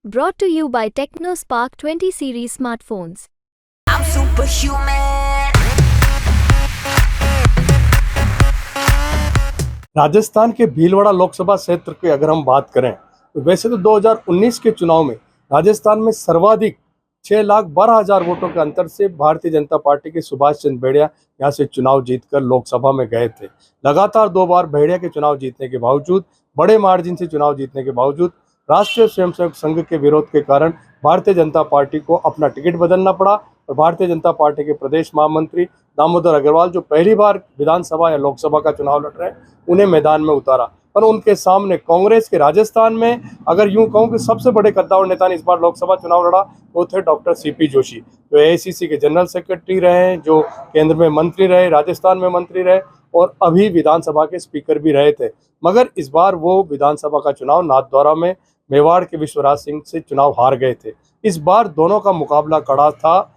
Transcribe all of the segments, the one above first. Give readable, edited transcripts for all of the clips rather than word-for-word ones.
Brought to you by TechnoSpark 20 series smartphones. I'm superhuman. Rajasthan के भीलवाड़ा लोकसभा क्षेत्र की अगर हम बात करें तो वैसे तो 2019 के चुनाव में राजस्थान में सर्वाधिक 6,12,000 वोटों के अंतर से भारतीय जनता पार्टी के सुभाष चंद्र भेड़िया यहां से चुनाव जीतकर लोकसभा में गए थे। लगातार 2 बार भेड़िया के चुनाव जीतने के बावजूद, बड़े मार्जिन से चुनाव जीतने के बावजूद राष्ट्रीय स्वयंसेवक संघ के विरोध के कारण भारतीय जनता पार्टी को अपना टिकट बदलना पड़ा और भारतीय जनता पार्टी के प्रदेश महामंत्री दामोदर अग्रवाल, जो पहली बार विधानसभा या लोकसभा का चुनाव लड़ रहे हैं, उन्हें मैदान में उतारा। पर उनके सामने कांग्रेस के राजस्थान में अगर यूं कहूं कि सबसे बड़े कद्दावर नेता ने इस बार लोकसभा चुनाव लड़ा, वो थे डॉक्टर सीपी जोशी, जो एआईसीसी के जनरल सेक्रेटरी रहे, जो केंद्र में मंत्री रहे, राजस्थान में मंत्री रहे और अभी विधानसभा के स्पीकर भी रहे थे। मगर इस बार वो विधानसभा का चुनाव नाथद्वारा में मेवाड़ के विश्वराज सिंह से चुनाव हार गए थे। इस बार दोनों का मुकाबला कड़ा था।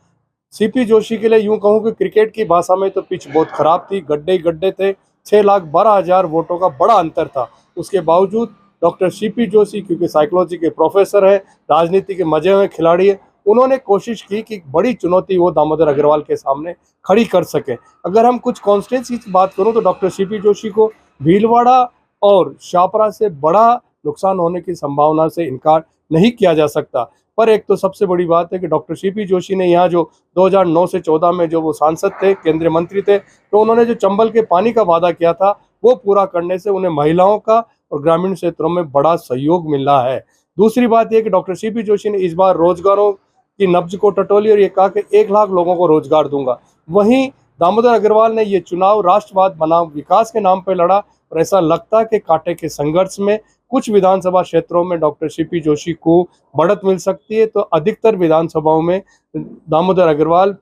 सीपी जोशी के लिए यूं कहूं कि क्रिकेट की भाषा में तो पिच बहुत खराब थी, गड्ढे ही गड्ढे थे, 6,12,000 वोटों का बड़ा अंतर था। उसके बावजूद डॉक्टर सीपी जोशी, क्योंकि साइकोलॉजी के प्रोफेसर हैं, राजनीति के मजे हुए खिलाड़ी हैं, उन्होंने कोशिश की कि बड़ी चुनौती वो दामोदर अग्रवाल के सामने खड़ी कर सकें। अगर हम कुछ कॉन्स्टिट्यूंसी की बात करूं तो डॉक्टर सीपी जोशी को भीलवाड़ा और शाहपुरा से बड़ा नुकसान होने की संभावना से इनकार नहीं किया जा सकता। पर एक तो सबसे बड़ी बात है कि डॉक्टर सीपी जोशी ने यहाँ जो 2009 से 14 में जो वो सांसद थे, केंद्रीय मंत्री थे, तो उन्होंने जो चंबल के पानी का वादा किया था वो पूरा करने से उन्हें महिलाओं का और ग्रामीण क्षेत्रों में बड़ा सहयोग मिल रहा है। दूसरी बात यह कि डॉक्टर सीपी जोशी ने इस बार रोजगारों की नब्ज को टटोली और ये कहा कि 1 लाख लोगों को रोजगार दूंगा। वहीं दामोदर अग्रवाल ने ये चुनाव राष्ट्रवाद बनाम विकास के नाम पर लड़ा और ऐसा लगता है कि कांटे के संघर्ष में कुछ विधानसभा क्षेत्रों में डॉक्टर सीपी जोशी को बढ़त मिल सकती है, तो अधिकतर विधानसभाओं में दामोदर अग्रवाल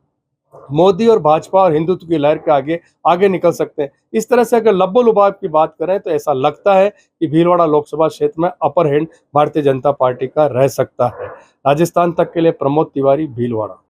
मोदी और भाजपा और हिंदुत्व की लहर के आगे निकल सकते हैं। इस तरह से अगर लब्बो लुभाव की बात करें तो ऐसा लगता है कि भीलवाड़ा लोकसभा क्षेत्र में upper hand Bharatiya Janata party का रह सकता है। राजस्थान तक के लिए प्रमोद तिवारी, भीलवाड़ा।